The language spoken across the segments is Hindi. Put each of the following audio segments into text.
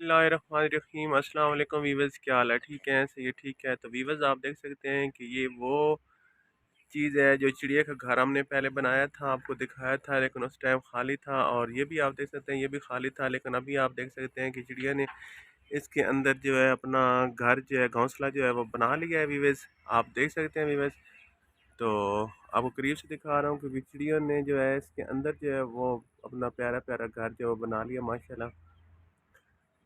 बिस्मिल्लाहिर्रहमानिर्रहीम। अस्सलाम वालेकुम वीवर्स, क्या हाल है? ठीक है, सही है, ठीक है। तो वीवर्स, आप देख सकते हैं कि ये वो चीज़ है जो चिड़िया का घर हमने पहले बनाया था, आपको दिखाया था, लेकिन उस टाइम खाली था। और ये भी आप देख सकते हैं, ये भी खाली था, लेकिन अभी आप देख सकते हैं कि चिड़िया ने इसके अंदर जो है अपना घर जो है, घोंसला जो है वो बना लिया है वीवर्स। आप देख सकते हैं वीवर्स। तो आपको करीब से दिखा रहा हूँ कि चिड़िया ने जो है इसके अंदर जो है वो अपना प्यारा प्यारा घर जो है वो बना लिया माशाल्लाह।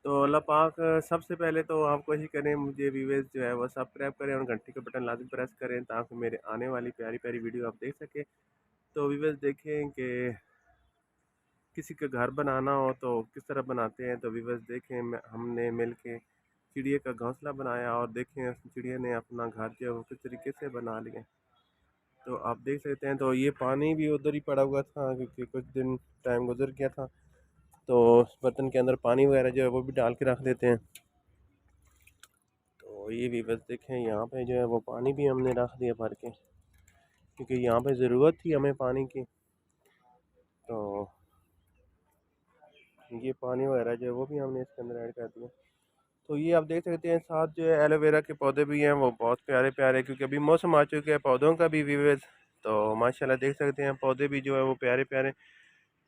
तो अल्लाह पाक सबसे पहले तो आप कोशिश करें, मुझे व्यूअर्स जो है वो सब्सक्राइब करें और घंटी का बटन लाजमी प्रेस करें ताकि मेरे आने वाली प्यारी प्यारी वीडियो आप देख सकें। तो व्यूअर्स देखें कि किसी का घर बनाना हो तो किस तरह बनाते हैं। तो व्यूअर्स देखें, हमने मिल के चिड़िया का घोंसला बनाया और देखें उस चिड़िया ने अपना घर जो है वो किस तरीके से बना लिया। तो आप देख सकते हैं, तो ये पानी भी उधर ही पड़ा हुआ था क्योंकि कुछ दिन टाइम गुजर गया था। तो उस बर्तन के अंदर पानी वगैरह जो है वो भी डाल के रख देते हैं। तो ये भी बस देखें, यहाँ पे जो है वो पानी भी हमने रख दिया भर के क्योंकि यहाँ पे ज़रूरत थी हमें पानी की। तो ये पानी वगैरह जो है वो भी हमने इसके अंदर ऐड कर दिया। तो ये आप देख सकते हैं, साथ जो है एलोवेरा के पौधे भी हैं, वो बहुत प्यारे प्यारे, क्योंकि अभी मौसम आ चुका है पौधों का भी व्यूअर्स। तो माशाल्लाह देख सकते हैं पौधे भी जो है वो प्यारे प्यारे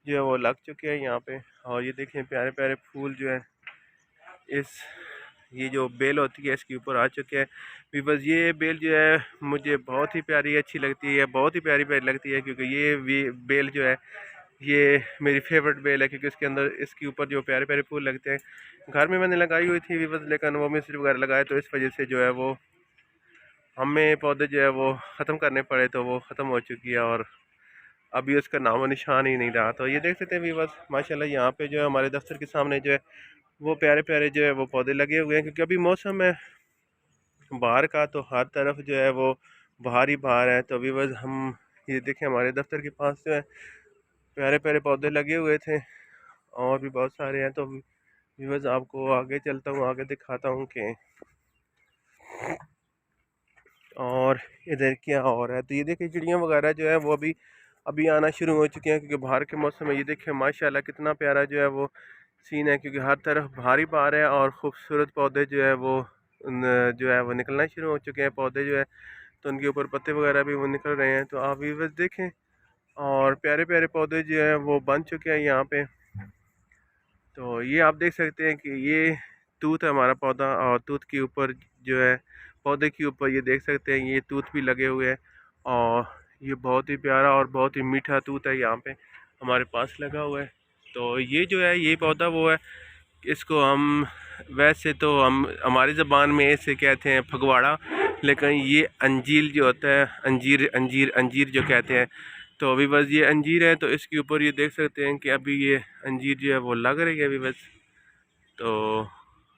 जो है वो लग चुके हैं यहाँ पे। और ये देखें प्यारे प्यारे फूल जो है इस ये जो बेल होती है इसके ऊपर आ चुके हैं। भी बस ये बेल जो है मुझे बहुत ही प्यारी अच्छी लगती है, बहुत ही प्यारी प्यारी लगती है, क्योंकि ये बेल जो है ये मेरी फेवरेट बेल है, क्योंकि इसके अंदर इसके ऊपर जो प्यारे प्यारे फूल लगते हैं। घर में मैंने लगाई हुई थी बस, लेकिन वो मिस्त्री वगैरह लगाए तो इस वजह से जो है वो हमें पौधे जो है वो ख़त्म करने पड़े, तो वो ख़त्म हो चुकी है और अभी उसका नामो निशान ही नहीं रहा। तो ये देख सकते हैं व्यूअर्स, माशाल्लाह यहाँ पे जो है हमारे दफ्तर के सामने जो है वो प्यारे प्यारे जो है वो पौधे लगे हुए हैं, क्योंकि अभी मौसम है बाहर का, तो हर तरफ जो है वो बाहर ही बाहर है। तो व्यूअर्स हम ये देखें हमारे दफ्तर के पास जो है प्यारे प्यारे पौधे लगे हुए थे और भी बहुत सारे हैं। तो व्यूअर्स आपको आगे चलता हूँ, आगे दिखाता हूँ कि और इधर क्या हो रहा है। तो ये देखिए चिड़ियाँ वगैरह जो है वो अभी अभी आना शुरू हो चुकी हैं, क्योंकि बाहर के मौसम में ये देखिए माशाल्लाह कितना प्यारा जो है वो सीन है, क्योंकि हर तरफ बाहर ही बाहर है और ख़ूबसूरत पौधे जो है वो जो है वो निकलना शुरू हो चुके हैं। पौधे जो है तो उनके ऊपर पत्ते वगैरह भी वो निकल रहे हैं। तो आप भी बस देखें, और प्यारे प्यारे पौधे जो हैं वो बन चुके हैं यहाँ पे। तो ये आप देख सकते हैं कि ये तूत है हमारा पौधा, और तूत के ऊपर जो है पौधे के ऊपर ये देख सकते हैं ये तूत भी लगे हुए हैं। और ये बहुत ही प्यारा और बहुत ही मीठा तूत है यहाँ पे हमारे पास लगा हुआ है। तो ये जो है ये पौधा वो है, इसको हम वैसे तो हम हमारी ज़बान में इसे कहते हैं फगवाड़ा, लेकिन ये अंजीर जो होता है, अंजीर अंजीर अंजीर जो कहते हैं। तो अभी बस ये अंजीर है, तो इसके ऊपर ये देख सकते हैं कि अभी ये अंजीर जो है वो लग रही है अभी बस। तो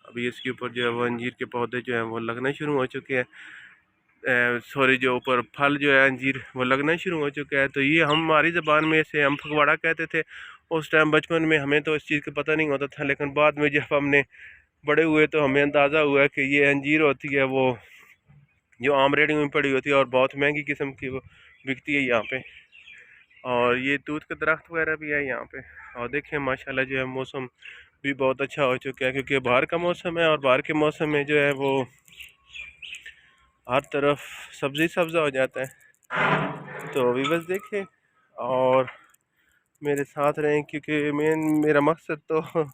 अभी इसके ऊपर जो है वो अंजीर के पौधे जो हैं वो लगना शुरू हो चुके हैं। सॉरी, जो ऊपर फल जो है अंजीर वो लगना शुरू हो चुका है। तो ये हम हमारी ज़बान में इसे हम फगवाड़ा कहते थे उस टाइम बचपन में, हमें तो इस चीज़ का पता नहीं होता था, लेकिन बाद में जब हमने बड़े हुए तो हमें अंदाज़ा हुआ कि ये अंजीर होती है वो जो आम रेडियो में पड़ी होती है और बहुत महंगी किस्म की वो बिकती है यहाँ पे। और ये दूध का दरख्त वगैरह भी है यहाँ पे। और देखें माशाल्लाह जो है मौसम भी बहुत अच्छा हो चुका है, क्योंकि बाहर का मौसम है और बाहर के मौसम में जो है वो हर तरफ सब्ज़ी सब्ज़ा हो जाता है। तो अभी बस देखें और मेरे साथ रहें, क्योंकि मेरा मकसद तो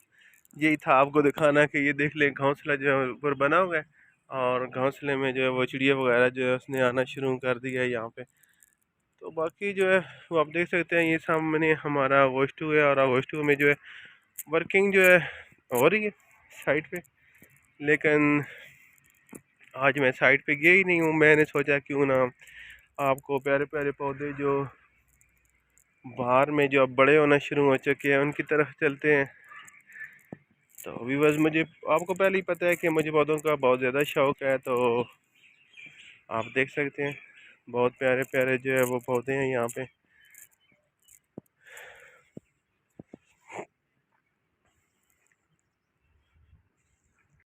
यही था आपको दिखाना कि ये देख लें घोंसला जो है ऊपर बना हुआ है, और घोंसले में जो है वो चिड़िया वगैरह जो है उसने आना शुरू कर दिया है यहाँ पे। तो बाकी जो है वो आप देख सकते हैं, ये सामने हमारा वॉइस टू है, और वॉइस टू में जो है वर्किंग जो है हो रही है साइट पे। लेकिन आज मैं साइट पे गया ही नहीं हूँ, मैंने सोचा क्यों ना आपको प्यारे प्यारे पौधे जो बाहर में जो अब बड़े होना शुरू हो चुके हैं उनकी तरफ चलते हैं। तो अभी बस मुझे आपको पहले ही पता है कि मुझे पौधों का बहुत ज़्यादा शौक़ है। तो आप देख सकते हैं बहुत प्यारे प्यारे जो है वो पौधे हैं यहाँ पे।